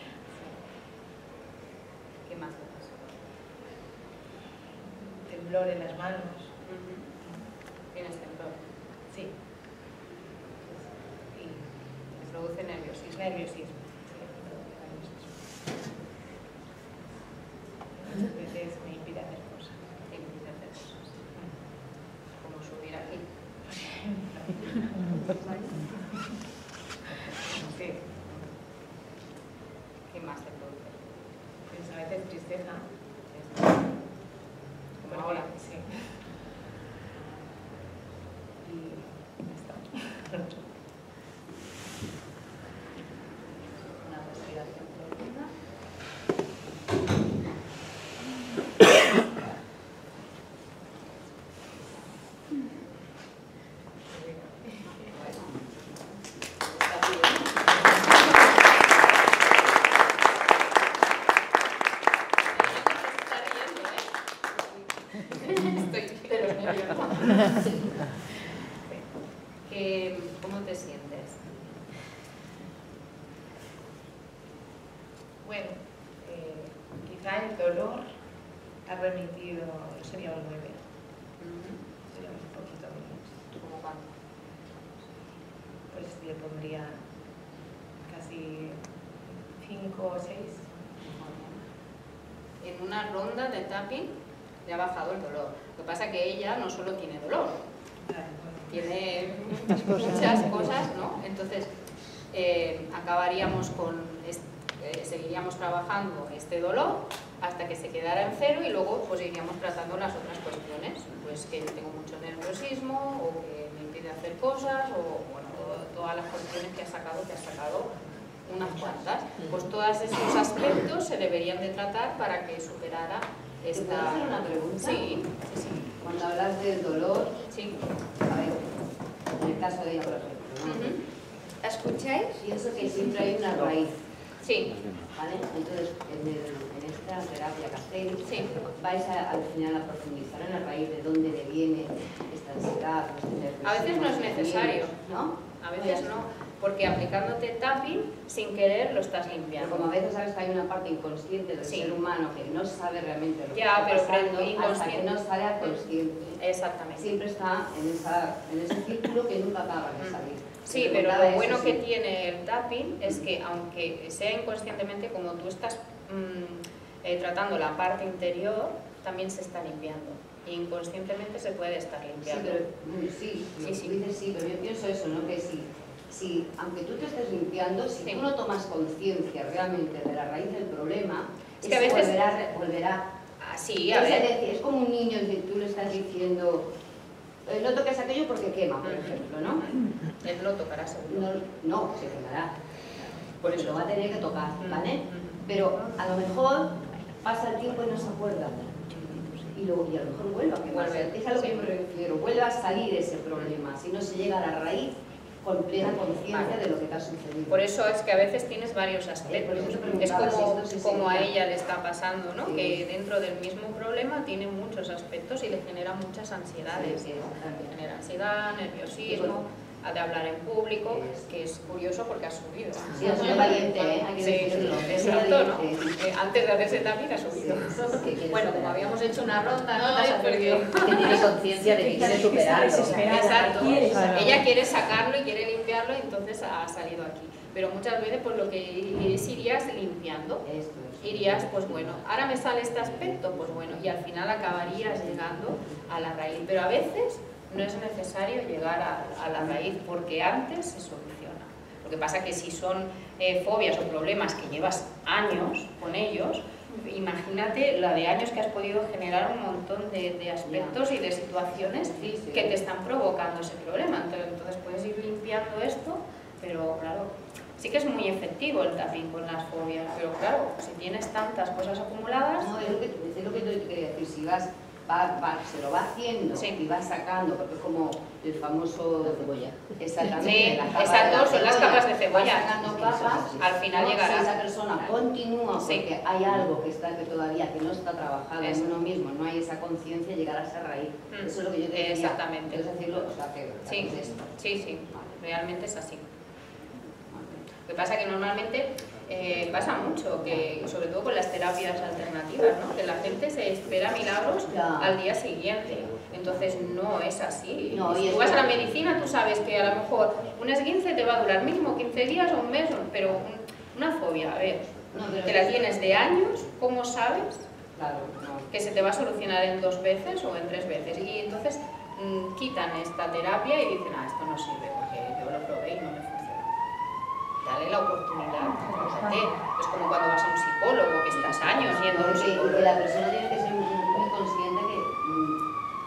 ¿Qué más te pasa? Temblor en las manos. ¿Tienes temblor? Sí. Y te produce nerviosismo. Nerviosismo. Muchas veces me impide hacer cosas. Te impide hacer cosas. Como subir aquí. Sí. ¿Qué más te produce? Pues a veces tristeza. Como ahora. Sí. Y ya está. Una respiración profunda. ¿Cómo te sientes? Bueno, quizá el dolor ha remitido, sería un 9. Sería un poquito menos. ¿Cómo cuánto? Pues le pondría casi 5 o 6. En una ronda de tapping le ha bajado el dolor. Lo que pasa es que ella no solo tiene dolor, tiene muchas cosas, ¿no? Entonces, acabaríamos seguiríamos trabajando este dolor hasta que se quedara en 0 y luego pues iríamos tratando las otras cuestiones, pues que tengo mucho nerviosismo o que me impide hacer cosas o bueno, todas las cuestiones que has sacado unas cuantas. Pues todos esos aspectos se deberían de tratar para que superara esta... ¿Te puedo hacer una pregunta? Sí. Cuando hablas del dolor, Sí. a ver, en el caso de ella, por ejemplo, ¿no? ¿Escucháis? Pienso que siempre hay una raíz, Sí. ¿vale? Entonces, en esta terapia que hacéis, Sí. vais al final a profundizar en la raíz de dónde le viene esta ansiedad, este nerviosismo, A veces no es necesario. ¿no? A veces no, porque aplicándote tapping, sin querer lo estás Pero limpiando. como a veces sabes que hay una parte inconsciente del Sí. ser humano que no sabe realmente lo que Ya, está pero pasando, hasta que inconsciente. no sale a consciente. Exactamente. Siempre está en ese círculo que nunca acaba de salir. Sí, pero lo bueno que tiene el tapping es que aunque sea inconscientemente, como tú estás tratando la parte interior, también se está limpiando. E inconscientemente se puede estar Sí, limpiando. pero sí, lo que tú dices sí, pero yo pienso eso, ¿no? Que si aunque tú te estés limpiando, si Sí. tú no tomas conciencia realmente de la raíz del problema, Es que a veces- volverá. Sí, a ver. Es como un niño en que tú le estás diciendo, no toques aquello porque quema, por ejemplo, ¿no? Él lo tocará seguro. No, se quemará. Por eso Lo va a tener que tocar, ¿vale? Pero a lo mejor pasa el tiempo y no se acuerda. Y a lo mejor vuelve a quemarse. Vuelve, Es a lo que sí. me refiero. Vuelve a salir ese problema. Si no se llega a la raíz con plena conciencia de lo que te ha sucedido. Por eso es que a veces tienes varios Por aspectos. eso te Es preguntaba si como, esto se como a seguía. ella le está pasando, ¿no? Sí. Que dentro del mismo problema tiene muchos aspectos y le genera muchas ansiedades. Sí, ¿no? exactamente. Genera ansiedad, nerviosismo, de hablar en público, que es curioso porque ha subido. Sí, ha sido valiente, ¿eh? Hay que Sí, decirlo. exacto, ¿no? Valiente. Antes de hacerse tapping ha subido. Sí, que Bueno, como habíamos hecho una ronda, no te has perdido. que tiene conciencia de que quiere superarlo. Exacto. Claro. Ella quiere sacarlo y quiere limpiarlo, entonces ha salido aquí. Pero muchas veces pues lo que es irías limpiando. Esto es. Irías, pues bueno, ahora me sale este aspecto, pues bueno, y al final acabarías llegando a la raíz. Pero a veces no es necesario llegar a la raíz porque antes se soluciona. Lo que pasa es que si son fobias o problemas que llevas años con ellos, imagínate la de años que has podido generar un montón de aspectos y de situaciones Sí, sí. que te están provocando ese problema. Entonces puedes ir limpiando esto, pero claro, sí que es muy efectivo el tapping con las fobias, pero claro, si tienes tantas cosas acumuladas... No, es lo que tú dices, si se lo va haciendo y va sacando, porque es como el famoso cebolla. Exactamente. Sí, exacto, son las capas de cebolla. Sacando capas, al final llegará. Si esa persona continúa porque hay algo que todavía que no está trabajado en uno mismo, no hay esa conciencia, llegará a esa raíz. Eso es lo que yo te decía. Exactamente. Es decirlo, o sea, que sí, realmente es así. Lo que pasa es que normalmente pasa mucho, que sobre todo con las terapias alternativas, ¿no? Que la gente se espera milagros al día siguiente. Entonces no es así. No, si tú vas a la medicina, tú sabes que a lo mejor un esguince te va a durar mínimo 15 días o un mes, pero una fobia, a ver, que la tienes de años, ¿cómo sabes que se te va a solucionar en 2 veces o en 3 veces? Y entonces quitan esta terapia y dicen, esto no sirve porque yo lo probé y no me funciona. Dale la oportunidad, es como cuando vas a un psicólogo, que estás años yendo a un psicólogo. La persona tiene que ser muy consciente que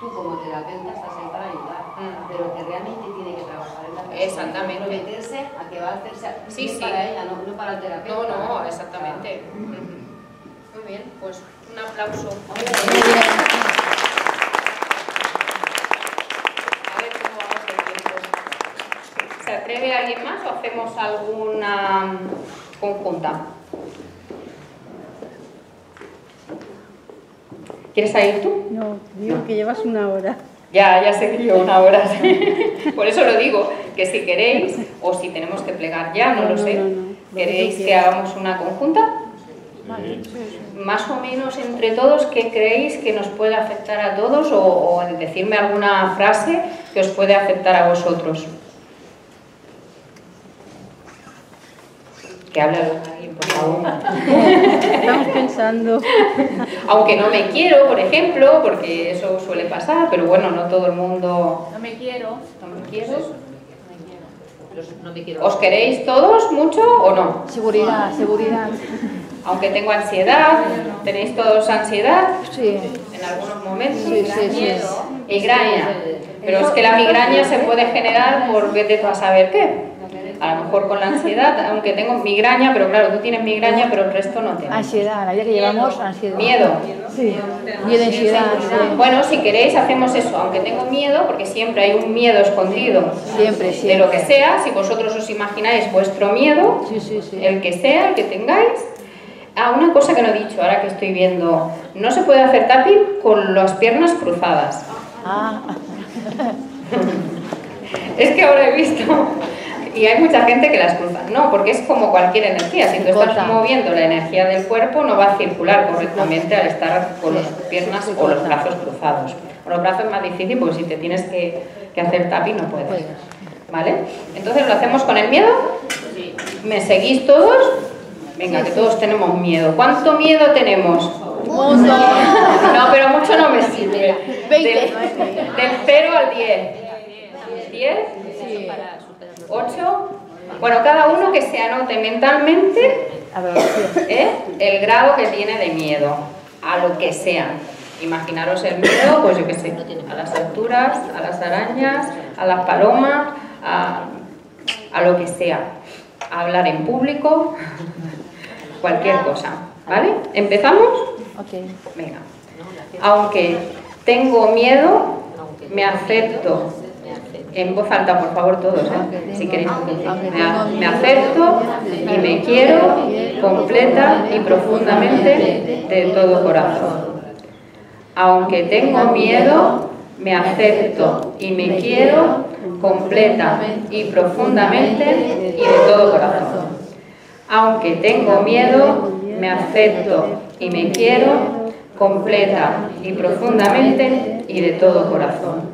tú como terapeuta estás ahí para ayudar, pero que realmente tiene que trabajar en la persona. Exactamente. Comprometerse a que va a hacerse para ella, no para el terapeuta. No, exactamente. Muy bien, pues un aplauso. ¿Se atreve alguien más o hacemos alguna conjunta? ¿Quieres salir tú? No, digo que llevas una hora. Ya sé que llevo una hora. Por eso lo digo, que si queréis, o si tenemos que plegar ya, no lo sé. ¿Queréis que hagamos una conjunta? Vale. Más o menos entre todos, ¿qué creéis que nos puede afectar a todos? O decirme alguna frase que os puede afectar a vosotros. Que hable alguien, por favor. Estamos pensando. Aunque no me quiero, por ejemplo, porque eso suele pasar, pero bueno, no todo el mundo... No me quiero. No me quiero. ¿Os queréis todos mucho o no? Seguridad. Aunque tengo ansiedad, ¿tenéis todos ansiedad? Sí. En algunos momentos. Sí. Migraña. Pero es que la migraña se puede generar por vete tú a saber qué. A lo mejor con la ansiedad, aunque tengo migraña, pero claro, tú tienes migraña, pero el resto no tienes. Ansiedad, la vida que llevamos, ansiedad. Miedo. Sí. Miedo, ansiedad. Sí. Bueno, si queréis hacemos eso, aunque tengo miedo, porque siempre hay un miedo escondido. Siempre. De lo que sea, si vosotros os imagináis vuestro miedo, Sí. el que sea, el que tengáis. Una cosa que no he dicho, ahora que estoy viendo, no se puede hacer tapping con las piernas cruzadas. Es que ahora he visto, y hay mucha gente que las cruza. No, porque es como cualquier energía, si tú estás moviendo la energía del cuerpo no va a circular correctamente al estar con las piernas o los brazos cruzados. Con los brazos es más difícil porque si te tienes que hacer tapping no puedes. ¿Vale? Entonces, ¿lo hacemos con el miedo? ¿Me seguís todos? Venga, que todos tenemos miedo. ¿Cuánto miedo tenemos? No, pero mucho no me sirve. 20. Del 0 al 10. 10, 8. Bueno, cada uno que se anote mentalmente el grado que tiene de miedo, a lo que sea. Imaginaros el miedo, pues yo qué sé, a las alturas, a las arañas, a las palomas, a lo que sea. A hablar en público, cualquier cosa. ¿Vale? ¿Empezamos? Venga. Aunque tengo miedo, me acepto. En voz alta, por favor, todos, si queréis. Me acepto y me quiero completa y profundamente de todo corazón. Aunque tengo miedo, me acepto y me quiero completa y profundamente y de todo corazón. Aunque tengo miedo, me acepto y me quiero completa y profundamente y de todo corazón.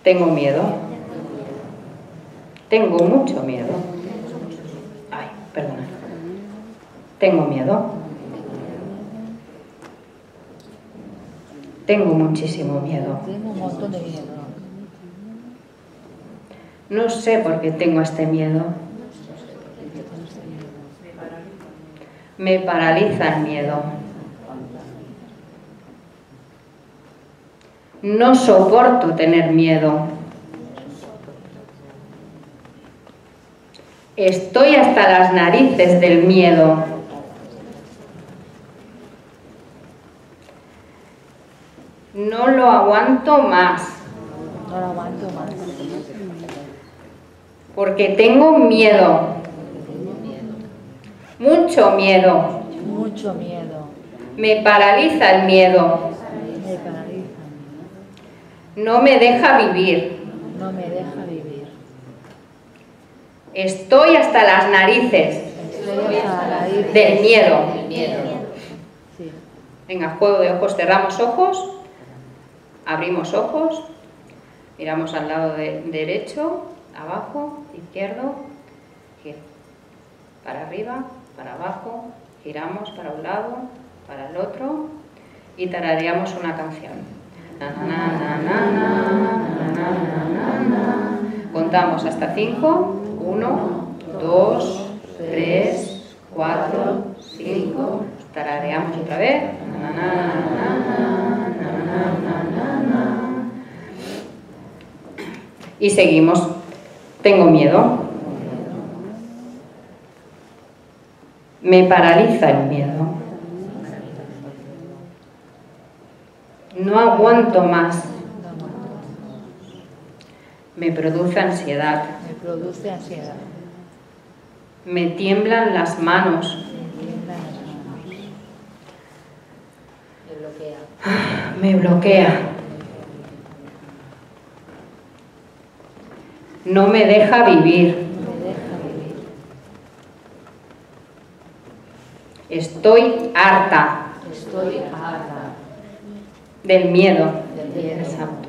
Tengo miedo. Tengo mucho miedo. Ay, perdona. Tengo miedo. Tengo muchísimo miedo. Tengo un montón de miedo. No sé por qué tengo este miedo. Me paraliza el miedo. No soporto tener miedo. Estoy hasta las narices del miedo. No lo aguanto más. No lo aguanto más. Porque tengo miedo. Mucho miedo. Mucho miedo. Me paraliza el miedo. Me paraliza. No me deja vivir. No me deja vivir. Estoy hasta las narices Estoy hasta la nariz del miedo. El miedo. Sí. Venga, juego de ojos, cerramos ojos, abrimos ojos, miramos al lado derecho, abajo, izquierdo, para arriba, para abajo, giramos para un lado, para el otro y tarareamos una canción. Na, na, na, na, na, na, na, na, na. Contamos hasta 5, 1, 2, 3, 4, 5, tarareamos otra vez. Na, na, na, na, na, na, na, na. Y seguimos. Tengo miedo. Me paraliza el miedo. No aguanto más. Me produce ansiedad. Me produce ansiedad. Me tiemblan las manos. Me tiemblan las manos. Me bloquea. Me bloquea. No me deja vivir. No me deja vivir. Estoy harta Estoy harta del miedo. del miedo. Exacto.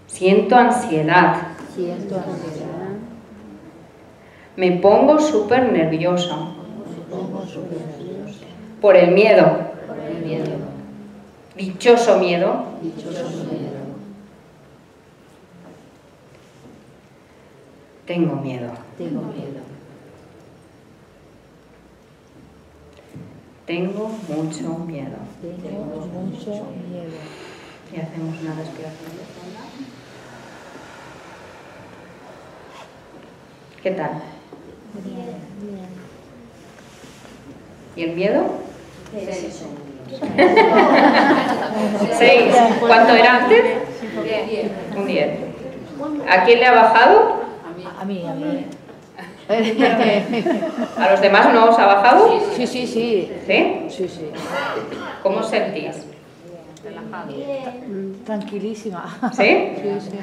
Siento ansiedad. Siento ansiedad. Me pongo súper nerviosa Me pongo súper nerviosa. por el miedo. Por el miedo. Dichoso miedo. Dichoso miedo. Tengo miedo. Tengo miedo. Tengo mucho miedo. Tengo mucho miedo. Y hacemos una respiración profunda. ¿Qué tal? Bien. ¿Y el miedo? 6. ¿Cuánto era antes? Un 10. ¿A quién le ha bajado? A mí. ¿A los demás no os ha bajado? Sí. ¿Sí? Sí. ¿Cómo os sentís? Tranquilísima. ¿Sí? Sí.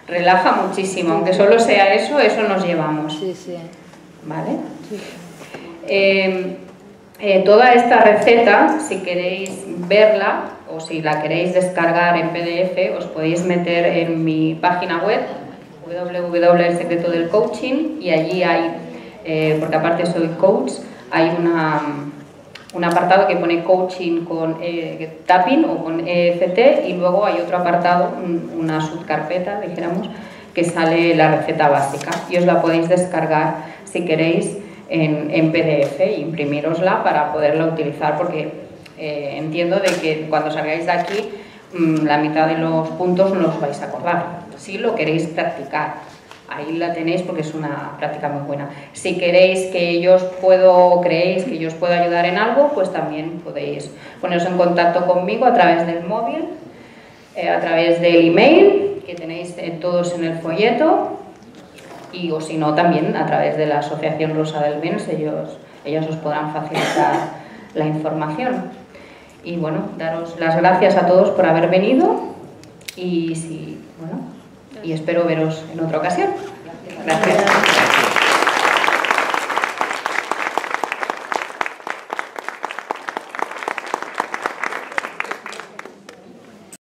Relaja muchísimo, aunque solo sea eso nos llevamos. Sí. ¿Vale? Sí. Toda esta receta, si queréis verla o si la queréis descargar en PDF, os podéis meter en mi página web www.elsecretodelcoaching y allí hay, porque aparte soy coach, hay un apartado que pone coaching con tapping o con EFT y luego hay otro apartado, una subcarpeta, dijéramos, que sale la receta básica y os la podéis descargar si queréis en PDF e imprimírosla para poderla utilizar porque entiendo de que cuando salgáis de aquí la mitad de los puntos no os vais a acordar. Si lo queréis practicar, ahí la tenéis porque es una práctica muy buena. Si queréis que yo os creéis que yo os puedo ayudar en algo, pues también podéis poneros en contacto conmigo a través del móvil, a través del email que tenéis todos en el folleto o si no también a través de la Asociación Rosa del Bens, ellos os podrán facilitar la información. Y bueno, daros las gracias a todos por haber venido y espero veros en otra ocasión. Gracias.